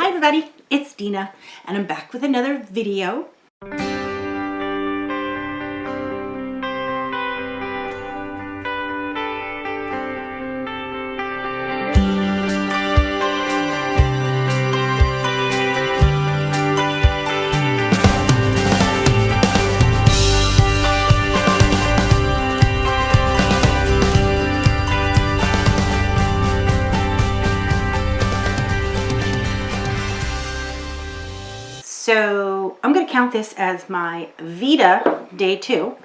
everybody, it's Dina and I'm back with another video. So I'm going to count this as my Veda day 2.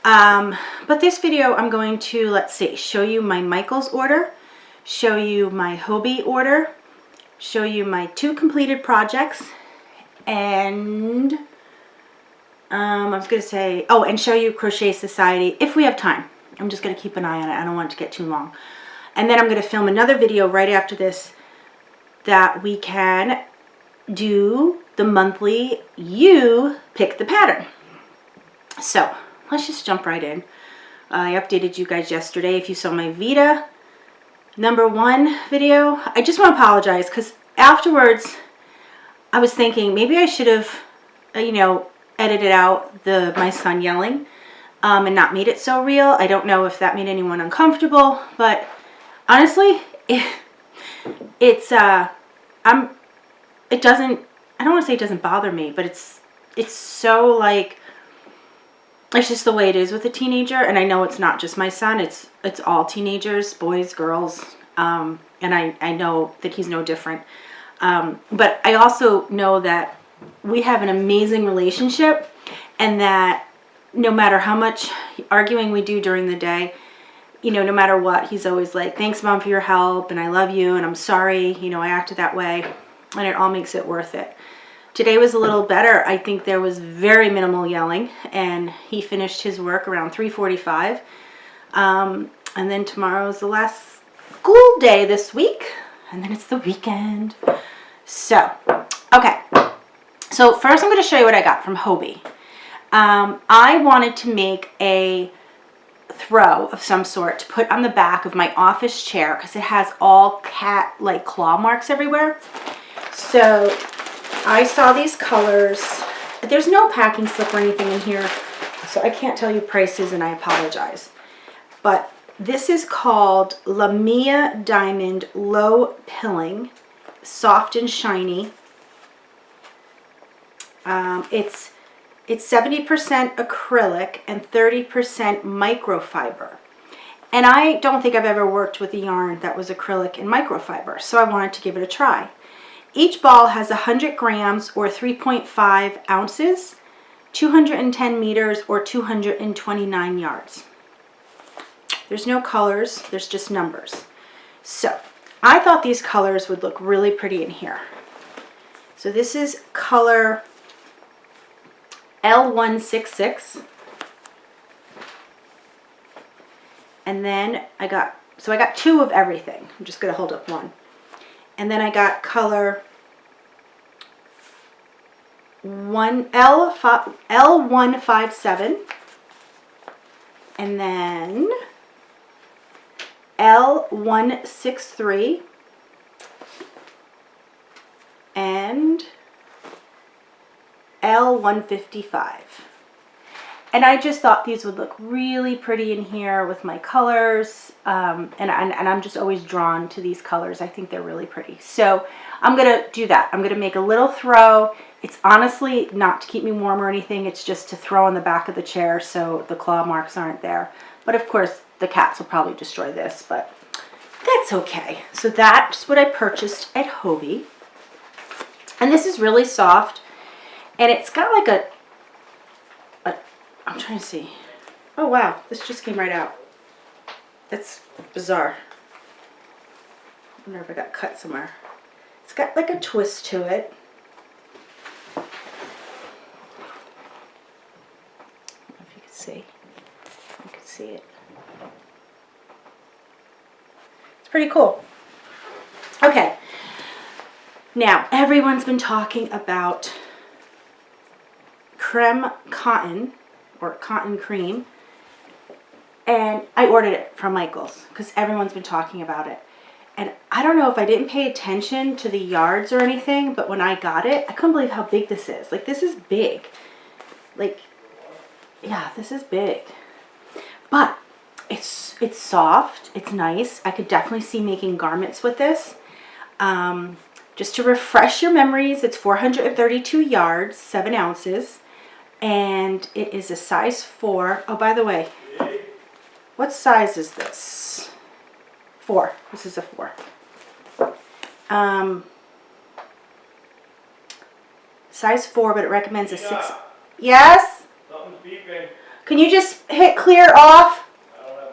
But this video I'm going to, let's see, show you my Michaels order, show you my Hobbi order, show you my 2 completed projects, and I was going to say, oh, and show you Crochet Society if we have time. I'm just going to keep an eye on it. I don't want it to get too long. And then I'm going to film another video right after this that we can do the monthly you pick the pattern. So let's just jump right in. I updated you guys yesterday. If you saw my Veda #1 video, I just want to apologize because afterwards I was thinking maybe I should have edited out my son yelling and not made it so real. I don't know if that made anyone uncomfortable, but honestly I don't want to say it doesn't bother me, but it's so like, it's just the way it is with a teenager. And I know it's not just my son, it's all teenagers, boys, girls, and I know that he's no different. But I also know that we have an amazing relationship, and that no matter how much arguing we do during the day, no matter what, he's always like, thanks Mom for your help, and I love you, and I'm sorry, I acted that way, and it all makes it worth it. Today was a little better. I think there was very minimal yelling, and he finished his work around 3:45. And then tomorrow's the last school day this week, and then it's the weekend. So, okay. So first I'm going to show you what I got from Hobbi. I wanted to make a throw of some sort to put on the back of my office chair because it has all cat-like claw marks everywhere. So I saw these colors. There's no packing slip or anything in here, so I can't tell you prices, and I apologize. But this is called Lamia Diamond Low Pilling, soft and shiny. It's 70% acrylic and 30% microfiber. And I don't think I've ever worked with a yarn that was acrylic and microfiber, so I wanted to give it a try. Each ball has 100 grams or 3.5 ounces, 210 meters or 229 yards. There's no colors, there's just numbers. So I thought these colors would look really pretty in here. So this is color L166. And then I got 2 of everything. I'm just going to hold up one. And then I got color L157, and then L163, and L155. And I just thought these would look really pretty in here with my colors, and I'm just always drawn to these colors. I think they're really pretty. So I'm going to do that. I'm going to make a little throw. It's honestly not to keep me warm or anything. It's just to throw on the back of the chair so the claw marks aren't there. But of course, the cats will probably destroy this, but that's okay. So that's what I purchased at Hobbi. And this is really soft, and it's got like a I'm trying to see. Oh wow, this just came right out. That's bizarre. I wonder if I got cut somewhere. It's got like a twist to it. I don't know if you can see. You can see it. It's pretty cool. Okay. Now, everyone's been talking about creme cotton, or cotton cream, and I ordered it from Michaels because everyone's been talking about it. And I don't know if I didn't pay attention to the yards or anything, but when I got it, I couldn't believe how big this is. Like, this is big. Like, yeah, this is big. But it's soft. It's nice. I could definitely see making garments with this. Just to refresh your memories, it's 432 yards, 7 ounces. And it is a size 4. Oh, by the way, what size is this? 4. This is a 4. Size 4, but it recommends a 6. Yes? Something's beeping. Can you just hit clear off? I don't have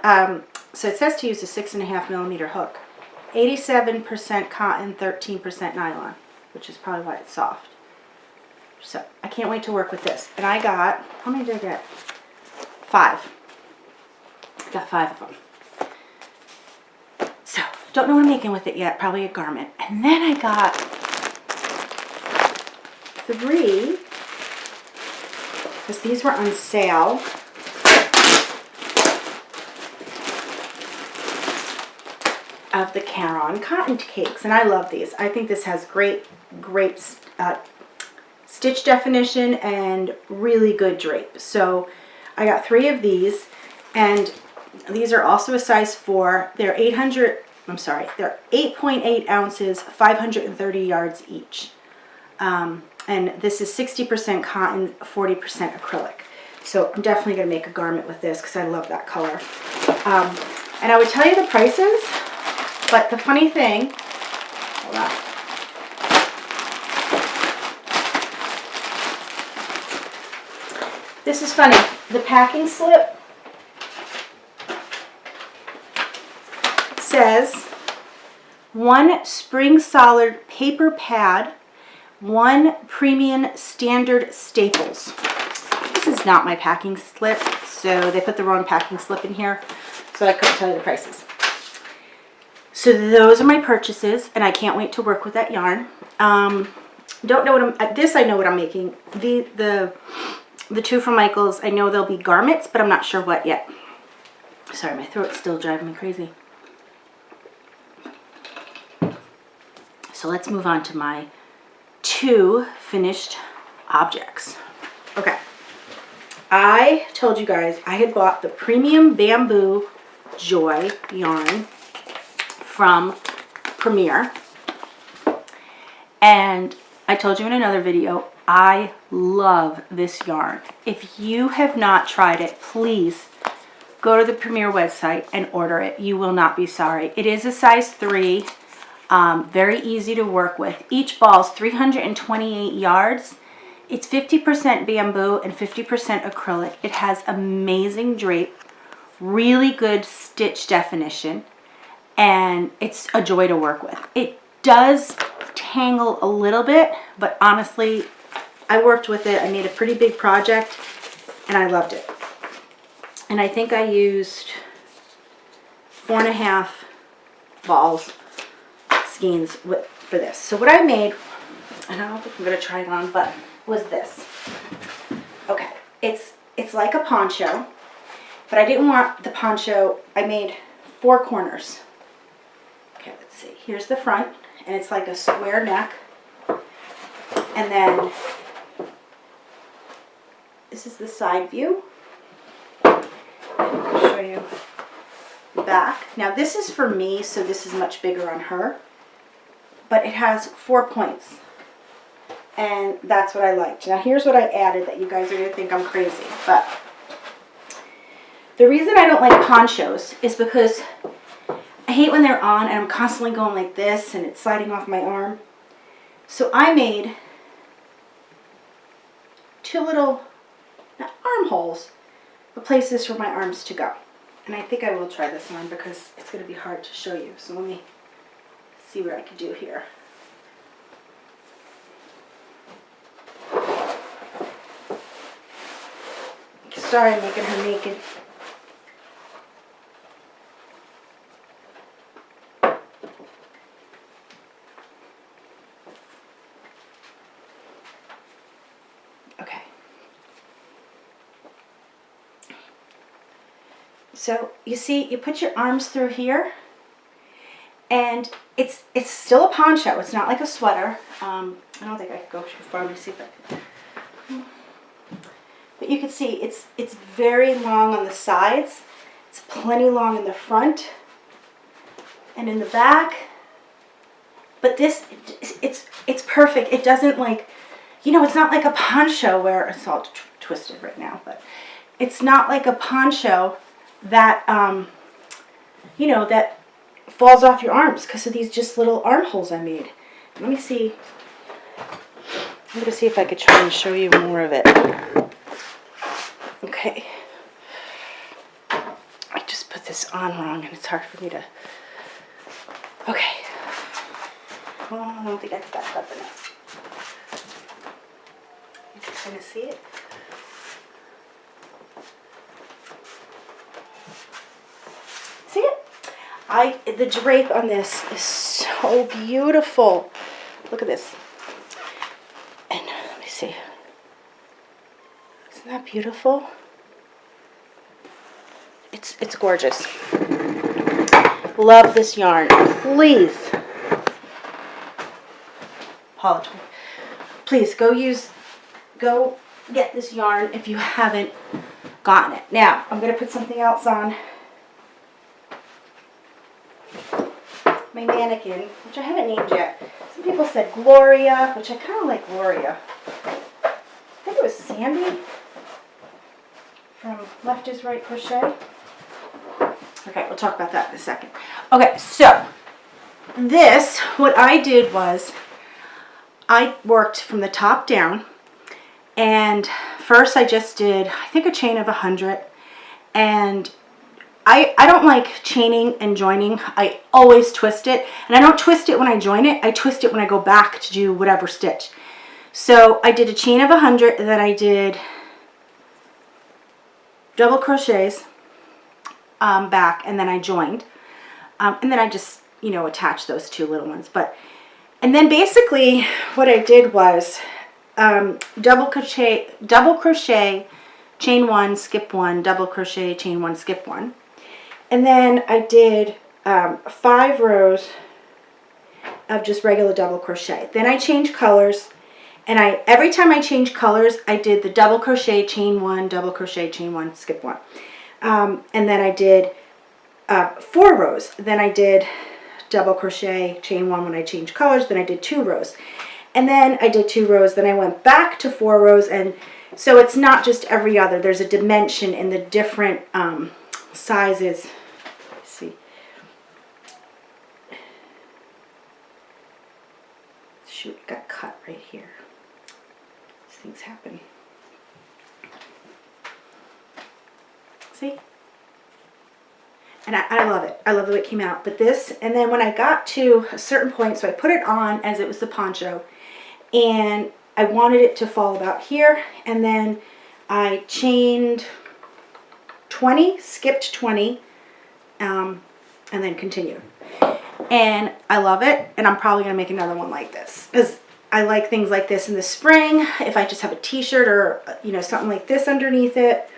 my glasses. So it says to use a 6.5 millimeter hook. 87% cotton, 13% nylon, which is probably why it's soft. So I can't wait to work with this. And I got, how many did I get? 5. I got 5 of them. So don't know what I'm making with it yet. Probably a garment. And then I got 3, because these were on sale. Of the Caron cotton cakes, and I love these. I think this has great stitch definition and really good drape. So I got 3 of these, and these are also a size 4. They're 8.8 ounces, 530 yards each. And this is 60% cotton, 40% acrylic. So I'm definitely going to make a garment with this because I love that color. And I would tell you the prices, but the funny thing, hold on. This is funny. The packing slip says 1 spring solid paper pad, 1 premium standard staples. This is not my packing slip, so they put the wrong packing slip in here, so I couldn't tell you the prices. So those are my purchases, and I can't wait to work with that yarn. Don't know what I know what I'm making. The 2 from Michaels, I know they'll be garments, but I'm not sure what yet. Sorry, my throat's still driving me crazy. So let's move on to my 2 finished objects. Okay. I told you guys I had bought the premium bamboo joy yarn from Premier, and I told you in another video, I love this yarn. If you have not tried it, please go to the Premier website and order it. You will not be sorry. It is a size 3, very easy to work with. Each ball is 328 yards. It's 50% bamboo and 50% acrylic. It has amazing drape, really good stitch definition, and it's a joy to work with. It does tangle a little bit, but honestly, I worked with it. I made a pretty big project, and I loved it. And I think I used 4.5 balls, skeins for this. So what I made, and I don't think I'm going to try it on, but was this. Okay, it's like a poncho, but I didn't want the poncho. I made 4 corners. Okay, let's see. Here's the front, and it's like a square neck. And then this is the side view. I'll show you the back. Now this is for me, so this is much bigger on her. But it has 4 points. And that's what I liked. Now here's what I added that you guys are going to think I'm crazy. But the reason I don't like ponchos is because I hate when they're on and I'm constantly going like this and it's sliding off my arm. So I made 2 little, not armholes, but places for my arms to go. And I think I will try this on because it's going to be hard to show you. So let me see what I can do here. Sorry, I'm making her naked. So you see, you put your arms through here, and it's still a poncho. It's not like a sweater. I don't think I could go too far. Let me see if I can. But you can see it's very long on the sides. It's plenty long in the front and in the back. But this, it's perfect. It doesn't like, you know, it's not like a poncho where it's all twisted right now, but it's not like a poncho that, you know, that falls off your arms because of these just little armholes I made. Let me see. I'm going to see if I could try and show you more of it. Okay. I just put this on wrong and it's hard for me to... Okay. Oh, I don't think I got that up enough. You can kind of see it. See it? The drape on this is so beautiful. Look at this. And let me see. Isn't that beautiful? It's gorgeous. Love this yarn. Please. Apologize. Please go get this yarn if you haven't gotten it. Now, I'm going to put something else on my mannequin, which I haven't named yet. Some people said Gloria, which I kind of like Gloria. I think it was Sandy from Left is Right Crochet. Okay, we'll talk about that in a second. Okay, so this, what I did was I worked from the top down, and first I just did, I think, a chain of 100, and I don't like chaining and joining. I always twist it, and I don't twist it when I join it. I twist it when I go back to do whatever stitch. So I did a chain of 100, and then I did double crochets back, and then I joined, and then I just, you know, attached those two little ones. And then basically what I did was double crochet, chain one, skip one, double crochet, chain one, skip one. And then I did 5 rows of just regular double crochet. Then I changed colors, and every time I changed colors, I did the double crochet, chain one, double crochet, chain one, skip one. And then I did 4 rows. Then I did double crochet, chain one when I changed colors. Then I did 2 rows. And then I did 2 rows. Then I went back to 4 rows. And so it's not just every other. There's a dimension in the different sizes. Let's see. Shoot, it got cut right here. These things happen. See? And I love it. I love the way it came out. But this, and then when I got to a certain point, so I put it on as it was the poncho, and I wanted it to fall about here, and then I chained 20, skipped 20, and then continued. And I love it, and I'm probably going to make another one like this, because I like things like this in the spring, if I just have a t-shirt or, you know, something like this underneath it,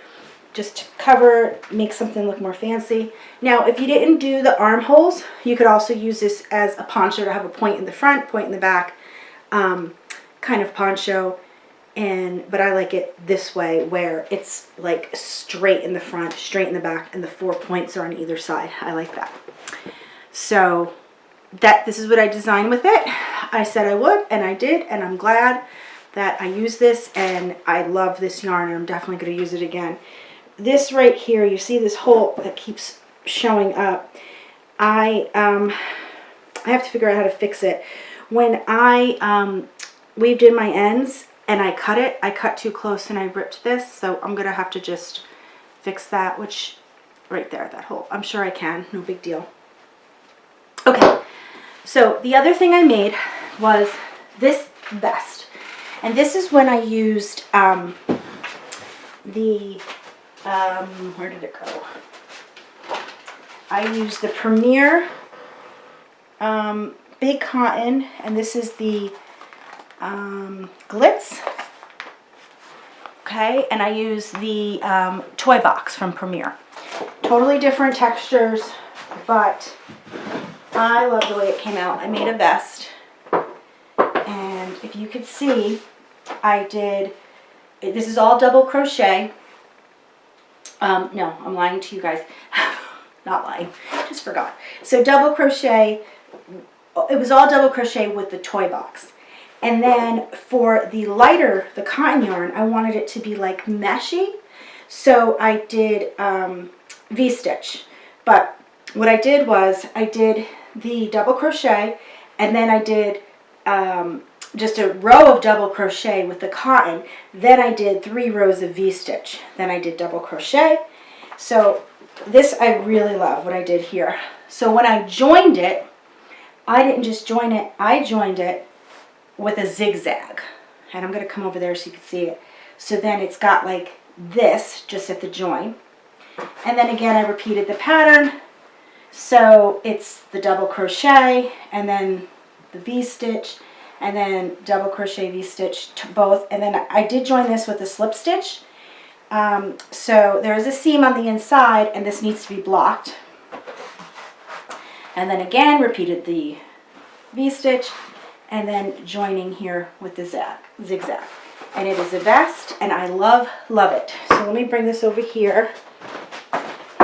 just to cover, make something look more fancy. Now, if you didn't do the armholes, you could also use this as a poncho to have a point in the front, point in the back, kind of poncho. But I like it this way, where it's like straight in the front, straight in the back, and the 4 points are on either side. I like that. So this is what I designed with it. I said I would, and I did, and I'm glad that I used this, and I love this yarn, and I'm definitely going to use it again. This right here, you see this hole that keeps showing up. I have to figure out how to fix it. When I weaved in my ends and I cut too close and I ripped this, so I'm going to have to just fix that, which right there, that hole. I'm sure I can, no big deal. Okay, so the other thing I made was this vest. And this is when I used where did it go? I used the Premier Big Cotton, and this is the Glitz. Okay, and I use the Toy Box from Premier. Totally different textures, but I love the way it came out. I made a vest, and if you could see, this is all double crochet. No, I'm lying to you guys. Not lying, just forgot. So double crochet, it was all double crochet with the toy box. And then for the lighter, the cotton yarn, I wanted it to be like meshy. So I did V-stitch. But what I did was I did the double crochet, and then I did just a row of double crochet with the cotton. Then I did 3 rows of V-stitch. Then I did double crochet. So this I really love what I did here. So when I joined it, I didn't just join it, I joined it with a zigzag. And I'm going to come over there so you can see it. So then it's got like this just at the join. And then again I repeated the pattern. So it's the double crochet and then the V-stitch and then double crochet V-stitch to both. And then I did join this with a slip stitch. So there is a seam on the inside and this needs to be blocked. And then again repeated the V-stitch and then joining here with the zigzag. And it is a vest and I love it. So let me bring this over here.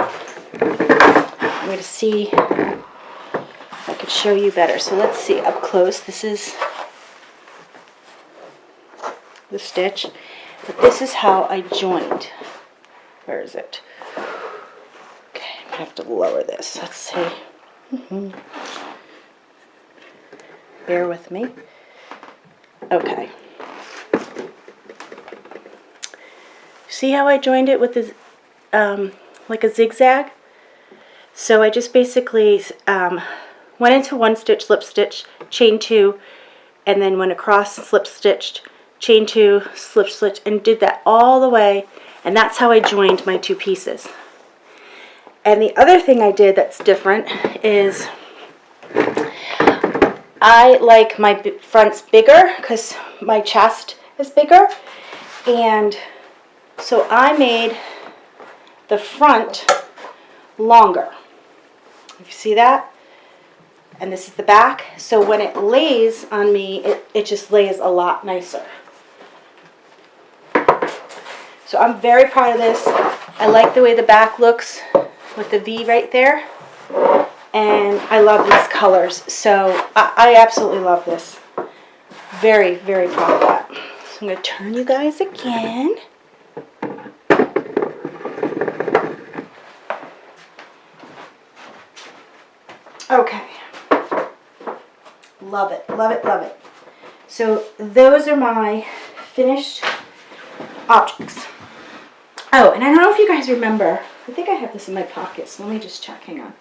I'm going to see if I could show you better. So let's see up close. This is the stitch, but this is how I joined. Where is it? Okay, I'm going to have to lower this. Let's see. Bear with me. Okay. See how I joined it with this, like a zigzag? So I just basically went into 1 stitch, slip stitch, chain 2, and then went across, slip stitched, chain 2, slip stitch, and did that all the way, and that's how I joined my 2 pieces. And the other thing I did that's different is I like my fronts bigger because my chest is bigger, and so I made the front longer. You see that? And this is the back. So when it lays on me, it just lays a lot nicer. So I'm very proud of this. I like the way the back looks with the V right there. And I love these colors. So I absolutely love this. Very, very proud of that. So I'm going to turn you guys again. Okay. Love it, love it, love it. So those are my finished objects. Oh, and I don't know if you guys remember. I think I have this in my pocket, so let me just check. Hang on.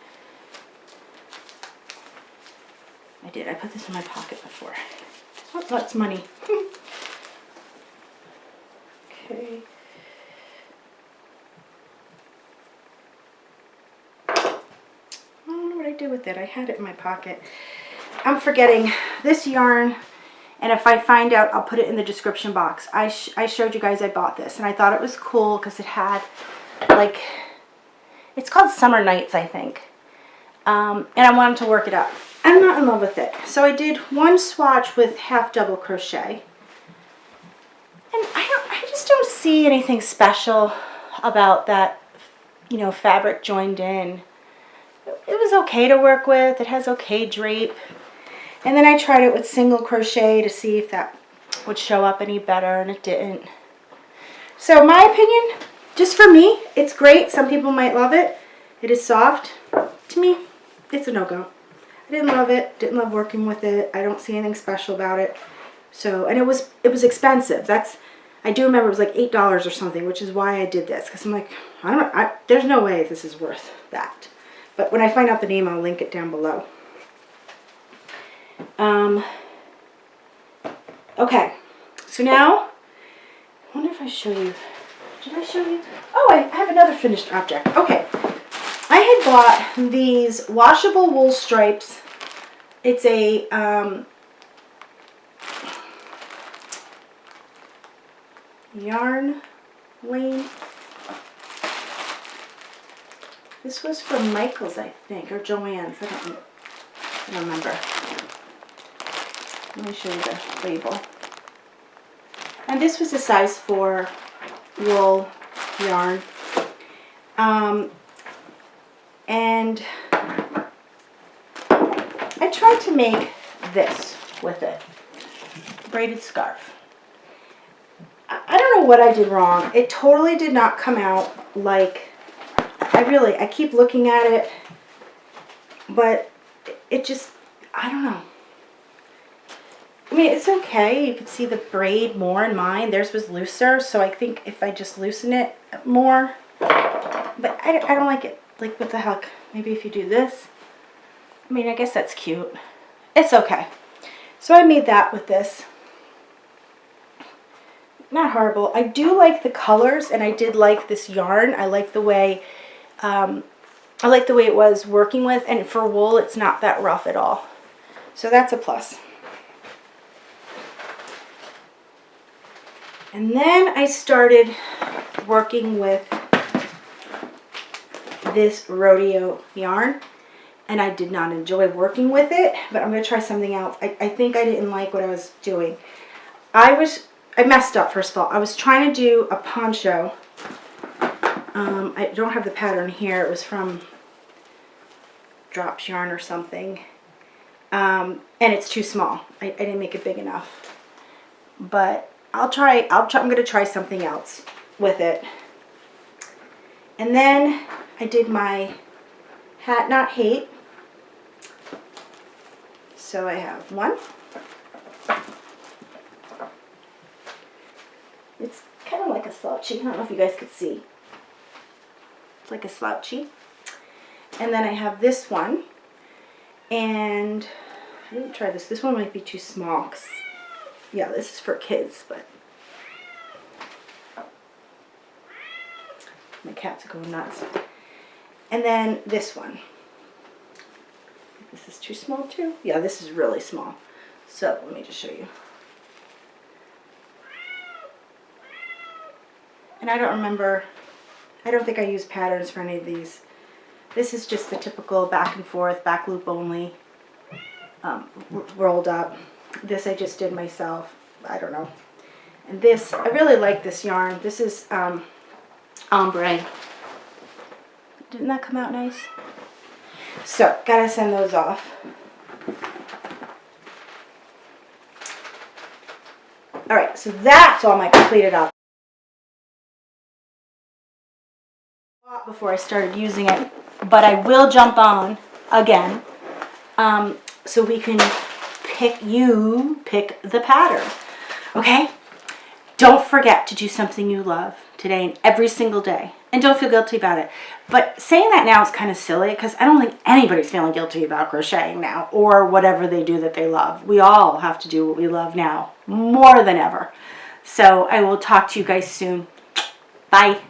I did. I put this in my pocket before. Oh, that's money. Okay. I don't know what I did with it. I had it in my pocket. I'm forgetting this yarn, and if I find out, I'll put it in the description box. I showed you guys I bought this, and I thought it was cool because it had, like, it's called Summer Nights, I think. And I wanted to work it up. I'm not in love with it. So I did 1 swatch with half double crochet. And I just don't see anything special about that, you know, fabric joined in. It was okay to work with. It has okay drape. And then I tried it with single crochet to see if that would show up any better, and it didn't. So my opinion, just for me, it's great. Some people might love it. It is soft. To me, it's a no-go. I didn't love it. Didn't love working with it. I don't see anything special about it. So, and it was expensive. I do remember it was like $8 or something, which is why I did this. Because I'm like, there's no way this is worth that. But when I find out the name, I'll link it down below. Okay, so now, I wonder if I show you, did I show you? Oh, I have another finished object. Okay, I had bought these washable wool stripes. It's a, yarn lane. This was from Michaels, I think, or Joann's. I don't remember. Let me show you the label. And this was a size 4 wool yarn. And I tried to make this with it. Braided scarf. I don't know what I did wrong. It totally did not come out like, I keep looking at it, but it just, I don't know. I mean, it's okay. You can see the braid more in mine. Theirs was looser, so I think if I just loosen it more, but I don't like it. Like, what the heck? Maybe if you do this. I mean, I guess that's cute. It's okay. So I made that with this. Not horrible. I do like the colors, and I did like this yarn. I like the way it was working with, and for wool, it's not that rough at all. So that's a plus. And then I started working with this rodeo yarn, and I did not enjoy working with it, but I'm going to try something else. I think I didn't like what I was doing. I messed up, first of all. I was trying to do a poncho. I don't have the pattern here. It was from Drops Yarn or something. And it's too small. I didn't make it big enough. But I'm going to try something else with it. And then I did my Hat Not Hate. So I have one. It's kind of like a slouchy. I don't know if you guys could see. It's like a slouchy. And then I have this one. And I didn't try this. This one might be too small. 'Cause, yeah, this is for kids, but my cats are going nuts. And then this one. This is too small too. Yeah, this is really small. So let me just show you. And I don't remember, I don't think I used patterns for any of these. This is just the typical back and forth, back loop only, rolled up. This I just did myself. I don't know. And this, I really like this yarn. This is ombre. Didn't that come out nice? So, gotta send those off. Alright, so that's all my completed up. Before I started using it, but I will jump on again, so we can pick the pattern. Okay? Don't forget to do something you love today and every single day. And don't feel guilty about it. But saying that now is kind of silly, because I don't think anybody's feeling guilty about crocheting now, or whatever they do that they love. We all have to do what we love now, more than ever. So I will talk to you guys soon. Bye.